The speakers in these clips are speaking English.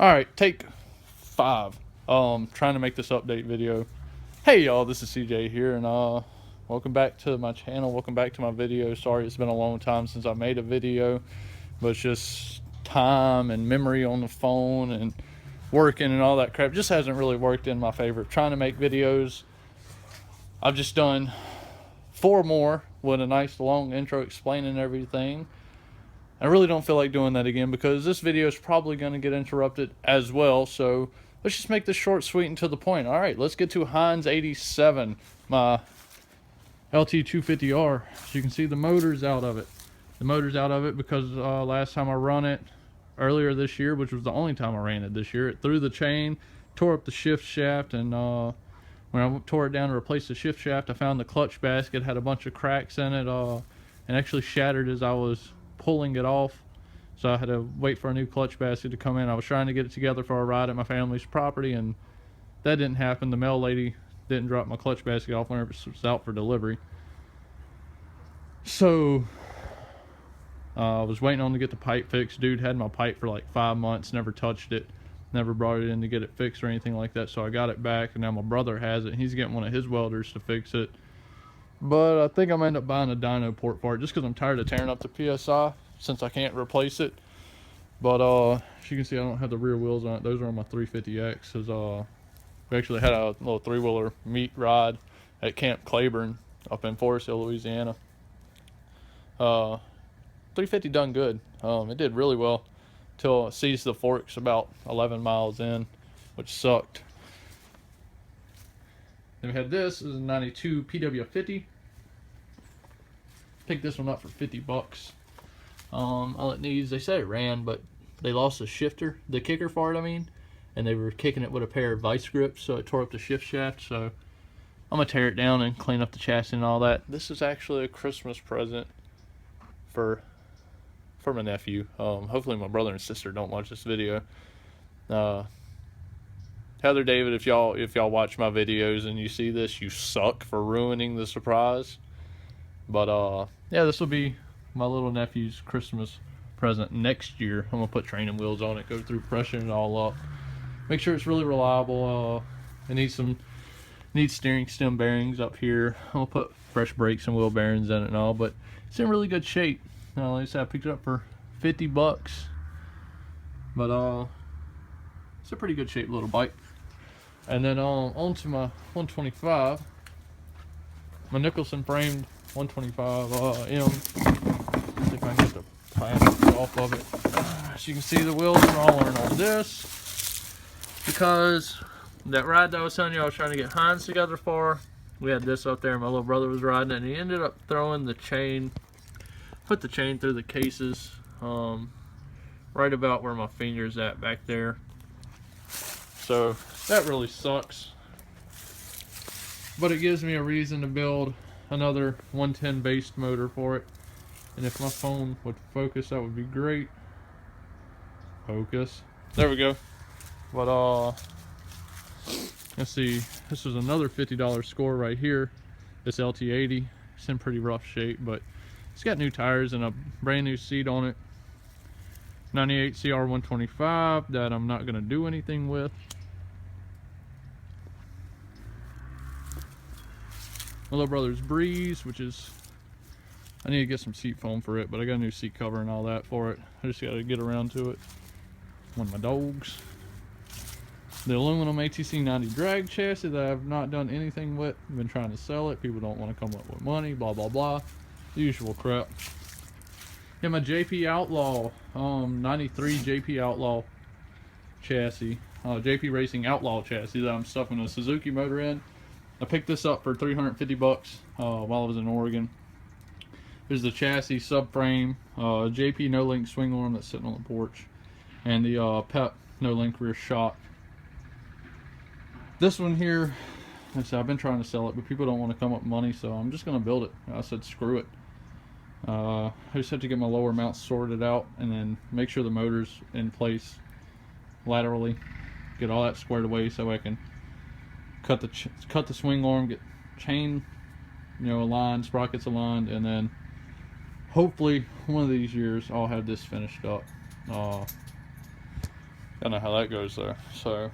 Alright, take 5. Trying to make this update video. Hey y'all, this is CJ here, and welcome back to my channel, welcome back to my video. Sorry it's been a long time since I made a video, but it's just time and memory on the phone and working and all that crap just hasn't really worked in my favor. Trying to make videos. I've just done 4 more with a nice long intro explaining everything. I really don't feel like doing that again because this video is probably going to get interrupted as well. So let's just make this short, sweet, and to the point. All right, let's get to Heinz 87, my LT250R. As you can see, the motor's out of it. The motor's out of it because last time I run it earlier this year, which was the only time I ran it this year, it threw the chain, tore up the shift shaft, and when I tore it down to replace the shift shaft, I found the clutch basket had a bunch of cracks in it and actually shattered as I was pulling it off, so I had to wait for a new clutch basket to come in. I was trying to get it together for a ride at my family's property, and that didn't happen. The mail lady didn't drop my clutch basket off whenever it was out for delivery, so I was waiting on to get the pipe fixed. Dude had my pipe for like 5 months, never touched it, never brought it in to get it fixed or anything like that, so I got it back, and now my brother has it. He's getting one of his welders to fix it. But I think I'm going to end up buying a dyno port for it just because I'm tired of tearing up the PSI since I can't replace it. But as you can see, I don't have the rear wheels on it. Those are on my 350X. We actually had a little 3-wheeler meet ride at Camp Claiborne up in Forest Hill, Louisiana. 350 done good. It did really well till it seized the forks about 11 miles in, which sucked. Then we had this is a 92 PW50. Picked this one up for 50 bucks. All it needs, they said it ran, but they lost the shifter, the kicker for it, I mean, and they were kicking it with a pair of vice grips, so it tore up the shift shaft. So I'm gonna tear it down and clean up the chassis and all that. This is actually a Christmas present for my nephew. Hopefully my brother and sister don't watch this video. Heather, David, if y'all watch my videos and you see this, you suck for ruining the surprise. But yeah, this will be my little nephew's Christmas present next year. I'm gonna put training wheels on it, go through, freshen it all up, make sure it's really reliable. It needs steering stem bearings up here. I'm gonna put fresh brakes and wheel bearings in it and all, but it's in really good shape. Like I said, I picked it up for 50 bucks, but it's a pretty good shaped little bike. And then on to my 125, my Nicholson framed 125 M. See if I can get the plastic off of it. As you can see, the wheels are all on this because that ride that I was telling you I was trying to get Heinz together for, we had this up there. My little brother was riding it, and he ended up throwing the chain, put the chain through the cases, right about where my finger's at back there. So that really sucks, but it gives me a reason to build another 110 based motor for it. And if my phone would focus, that would be great. Focus, there we go. But let's see, this is another $50 score right here. This LT80, it's in pretty rough shape, but it's got new tires and a brand new seat on it. 98 CR 125 that I'm not going to do anything with. My little brother's Breeze, which is, I need to get some seat foam for it, but I got a new seat cover and all that for it. I just got to get around to it. One of my dogs. The aluminum ATC 90 drag chassis that I've not done anything with. I've been trying to sell it. People don't want to come up with money, blah, blah, blah. The usual crap. Yeah, my JP Outlaw, 93 JP Outlaw chassis. JP Racing Outlaw chassis that I'm stuffing a Suzuki motor in. I picked this up for 350 bucks while I was in Oregon. There's the chassis, subframe, JP no-link swing arm that's sitting on the porch, and the PEP no-link rear shock. This one here, like I said, I've been trying to sell it, but people don't want to come up with money, so I'm just going to build it. I said screw it. I just have to get my lower mounts sorted out and then make sure the motor's in place laterally, get all that squared away so I can cut the swing arm, get chain, aligned, sprockets aligned, and then hopefully one of these years I'll have this finished up. I know how that goes there. So,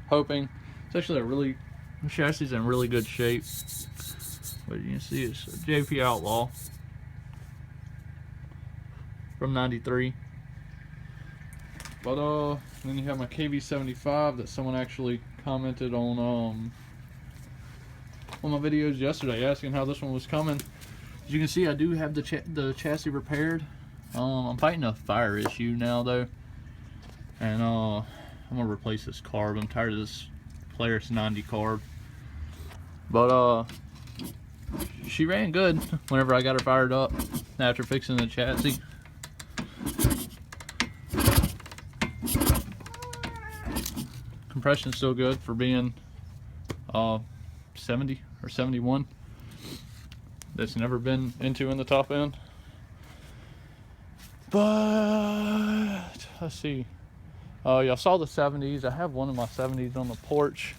hoping. It's actually the chassis is in really good shape. But you can see it's a JP Outlaw from '93. But then you have my KV75 that someone actually commented on my videos yesterday, asking how this one was coming. As you can see, I do have the chassis repaired. I'm fighting a fire issue now though, and I'm gonna replace this carb. I'm tired of this Polaris 90 carb. But she ran good whenever I got her fired up after fixing the chassis. Compression's still good for being 70 or 71. That's never been into in the top end. But let's see. Y'all saw the 70s. I have one of my 70s on the porch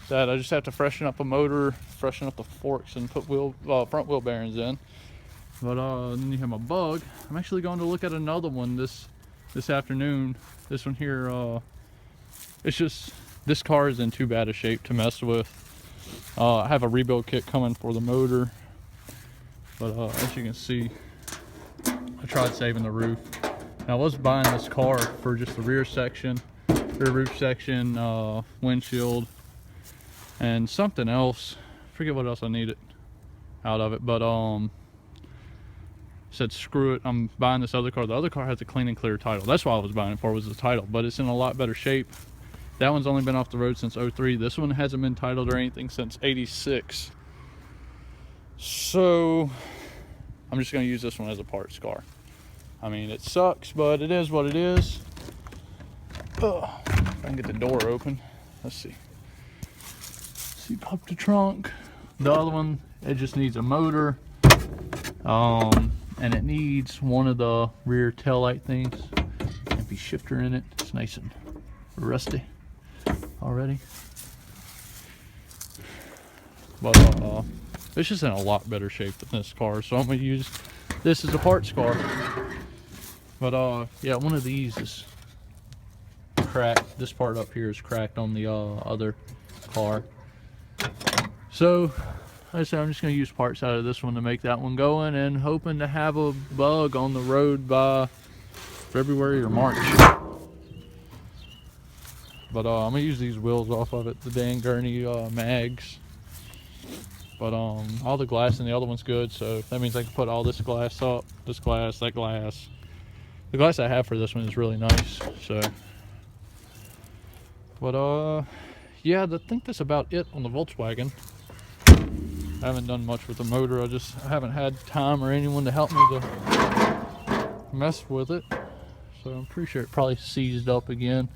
that I just have to freshen up a motor, freshen up the forks, and put front wheel bearings in. But then you have my Bug. I'm actually going to look at another one this afternoon. This one here, it's just, this car is in too bad a shape to mess with. I have a rebuild kit coming for the motor, but as you can see, I tried saving the roof. Now, I was buying this car for just the rear roof section, windshield, and something else. I forget what else I needed out of it, but said screw it, I'm buying this other car. The other car has a clean and clear title. That's why I was buying it for, was the title, but it's in a lot better shape. That one's only been off the road since '03. This one hasn't been titled or anything since '86. So I'm just going to use this one as a parts car. I mean, it sucks, but it is what it is. Ugh. If I can get the door open. Let's see. Pop the trunk. The other one, it just needs a motor. And it needs one of the rear taillight things. Empty shifter in it. It's nice and rusty already. But it's just in a lot better shape than this car, so I'm gonna use this as a parts car. But yeah, one of these is cracked. This part up here is cracked on the other car. So like I said, I'm just gonna use parts out of this one to make that one going, and hoping to have a Bug on the road by February or March. But I'm gonna use these wheels off of it, the Dan Gurney mags. But all the glass in the other one's good, so that means I can put all this glass up, this glass, that glass. The glass I have for this one is really nice. So, but yeah, I think that's about it on the Volkswagen. I haven't done much with the motor. I haven't had time or anyone to help me to mess with it. So I'm pretty sure it probably seized up again,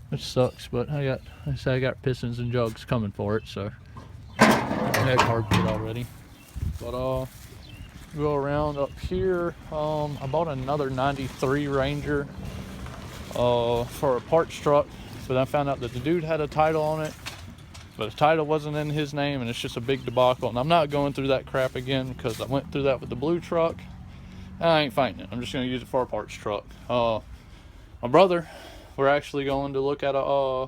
which sucks. But I got pistons and jugs coming for it, so I had carb kit already. But go around up here. I bought another '93 Ranger for a parts truck, but I found out that the dude had a title on it, but the title wasn't in his name, and it's just a big debacle. And I'm not going through that crap again, because I went through that with the blue truck. I ain't fighting it. I'm just going to use it for a parts truck. My brother, we're actually going to look at a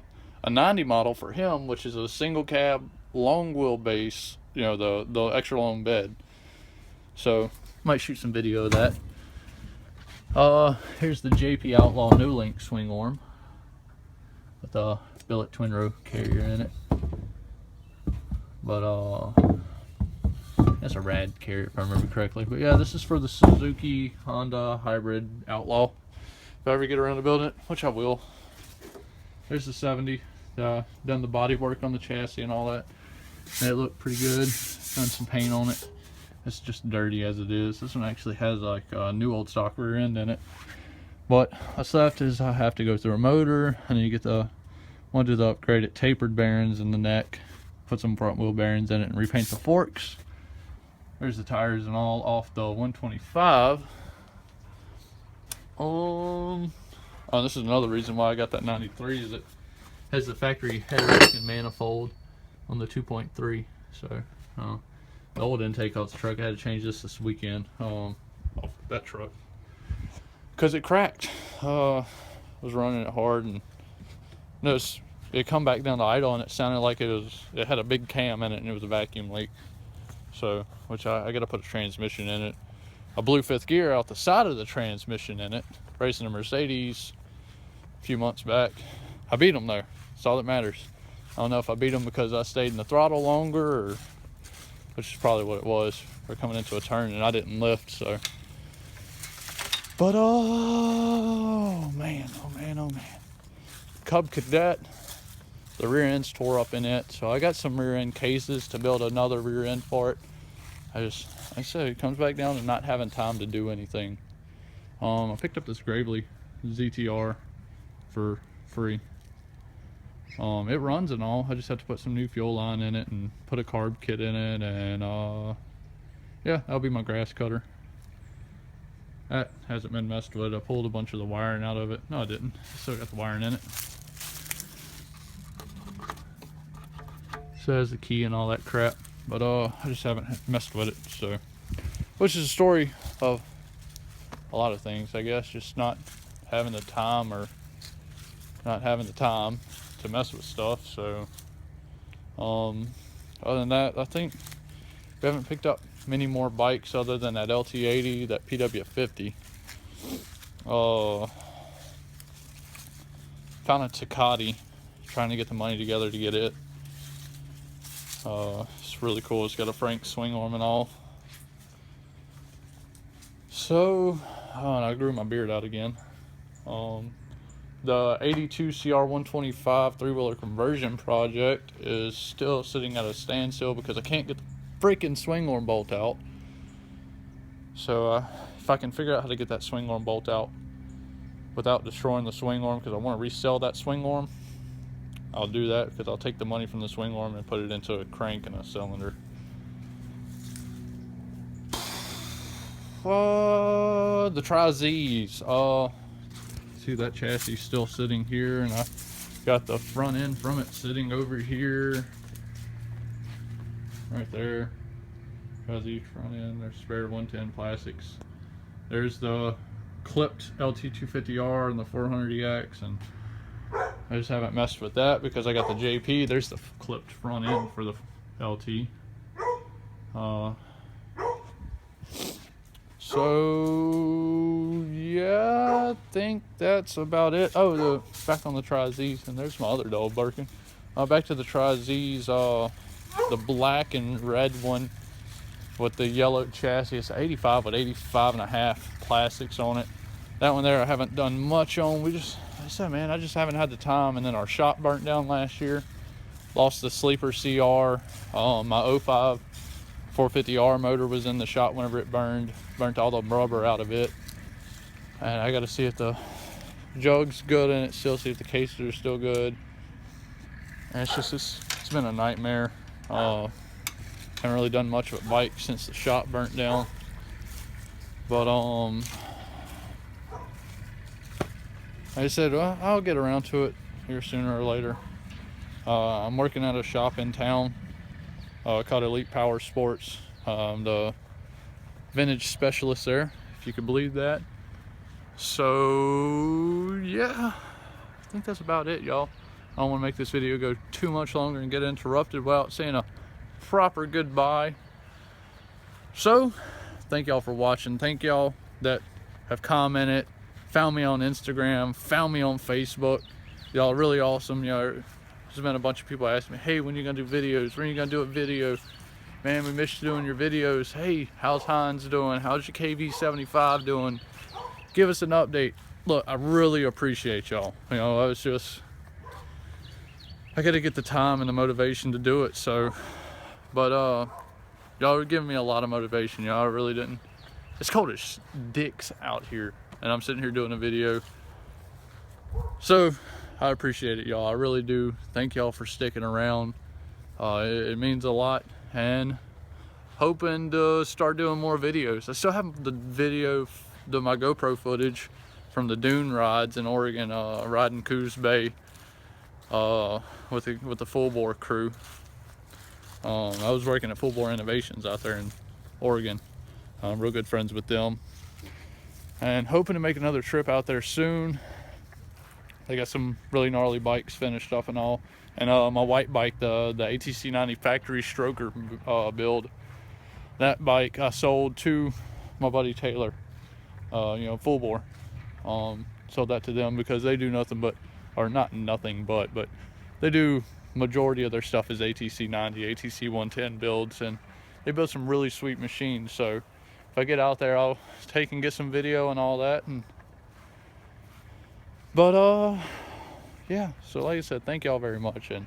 90 model for him, which is a single cab, long wheelbase, you know, the extra long bed. So might shoot some video of that. Here's the JP Outlaw New Link swing arm with a billet twin row carrier in it. But that's a rad carrier if I remember correctly. But yeah, this is for the Suzuki Honda hybrid Outlaw. If I ever get around to building it, which I will. There's the 70. Done the body work on the chassis and all that. And it looked pretty good. Done some paint on it. It's just dirty as it is. This one actually has like a new old stock rear end in it. But what's left is I have to go through a motor, and then you get the one to the upgraded tapered bearings in the neck, put some front wheel bearings in it, and repaint the forks. There's the tires and all off the 125. Oh, this is another reason why I got that 93, is it has the factory headrest and manifold on the 2.3. So the old intake off the truck, I had to change this weekend off that truck because it cracked. was running it hard and noticed it come back down to idle, and it sounded like it had a big cam in it, and it was a vacuum leak. So, which I got to put a transmission in it. I blew fifth gear out the side of the transmission in it, racing a Mercedes a few months back. I beat them though. That's all that matters. I don't know if I beat them because I stayed in the throttle longer, or which is probably what it was. We're coming into a turn and I didn't lift, so. But oh man, oh man, oh man. Cub Cadet, the rear end's tore up in it, so I got some rear end cases to build another rear end for it. Like I said, it comes back down to not having time to do anything. I picked up this Gravely ZTR for free. It runs and all. I just have to put some new fuel line in it and put a carb kit in it, and yeah, that'll be my grass cutter. That hasn't been messed with. I pulled a bunch of the wiring out of it. No, I didn't. I still got the wiring in it. So it has the key and all that crap. But I just haven't messed with it. So, which is a story of a lot of things, I guess. Just not having the time, or not having the time to mess with stuff. So, other than that, I think we haven't picked up many more bikes other than that LT80, that PW50. Found a Takati, trying to get the money together to get it. It's really cool. It's got a Frank swing arm and all. So, and I grew my beard out again. The 82 CR125 three-wheeler conversion project is still sitting at a standstill because I can't get the freaking swing arm bolt out. So if I can figure out how to get that swing arm bolt out without destroying the swing arm, because I want to resell that swing arm, I'll do that, because I'll take the money from the swing arm and put it into a crank and a cylinder. The Tri-Z's. See, that chassis still sitting here, and I got the front end from it sitting over here, right there. Tri-Z front end. There's spare 110 plastics. There's the clipped LT250R and the 400EX, and I just haven't messed with that because I got the JP. There's the clipped front end for the LT. So yeah, I think that's about it. Oh, back on the Tri-Z's, and there's my other dog barking. Back to the Tri-Z's, the black and red one with the yellow chassis. It's 85 with 85.5 plastics on it. That one there I haven't done much on. Like I said, man, I just haven't had the time. And then our shop burnt down last year. Lost the sleeper CR. My 05 450R motor was in the shop whenever it burned all the rubber out of it. And I got to see if the jug's good in it still, see if the cases are still good. And it's been a nightmare. Haven't really done much with bike since the shop burnt down. But like I said, well, I'll get around to it here sooner or later. I'm working at a shop in town called Elite Power Sports. I'm the vintage specialist there, if you could believe that. So yeah, I think that's about it, y'all. I don't want to make this video go too much longer and get interrupted without saying a proper goodbye. So thank y'all for watching. Thank y'all that have commented, found me on Instagram, found me on Facebook. Y'all are really awesome. You know, there's been a bunch of people asking me, hey, when are you gonna do videos? When are you gonna do a video? Man, we missed you doing your videos. Hey, how's Hines doing? How's your KV75 doing? Give us an update. Look, I really appreciate y'all. You know, I gotta get the time and the motivation to do it. So, but y'all are giving me a lot of motivation. Y'all really didn't. It's cold as dicks out here, and I'm sitting here doing a video. So I appreciate it, y'all. I really do. Thank y'all for sticking around. It means a lot, and hoping to start doing more videos. I still have the video, my GoPro footage from the dune rides in Oregon, riding Coos Bay with the Full Bore crew. I was working at Full Bore Innovations out there in Oregon. I'm real good friends with them, and hoping to make another trip out there soon. They got some really gnarly bikes finished up and all. And my white bike, the ATC 90 factory stroker build, that bike I sold to my buddy Taylor, full bore. Sold that to them because they do nothing but, or not nothing but they do majority of their stuff is ATC 90, ATC 110 builds, and they build some really sweet machines. So if I get out there, I'll take and get some video and all that. But yeah, so like I said, thank y'all very much, and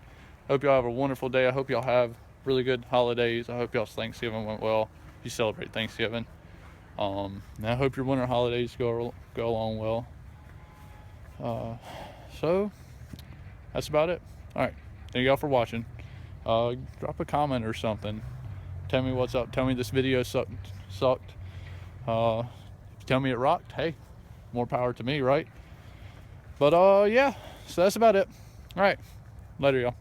I hope y'all have a wonderful day. I hope y'all have really good holidays. I hope y'all's Thanksgiving went well. If you celebrate Thanksgiving, and I hope your winter holidays go along well. So that's about it. All right, thank y'all for watching. Drop a comment or something. Tell me what's up. Tell me this video sucked. Tell me it rocked. Hey, more power to me, right? But yeah, so that's about it. All right, later, y'all.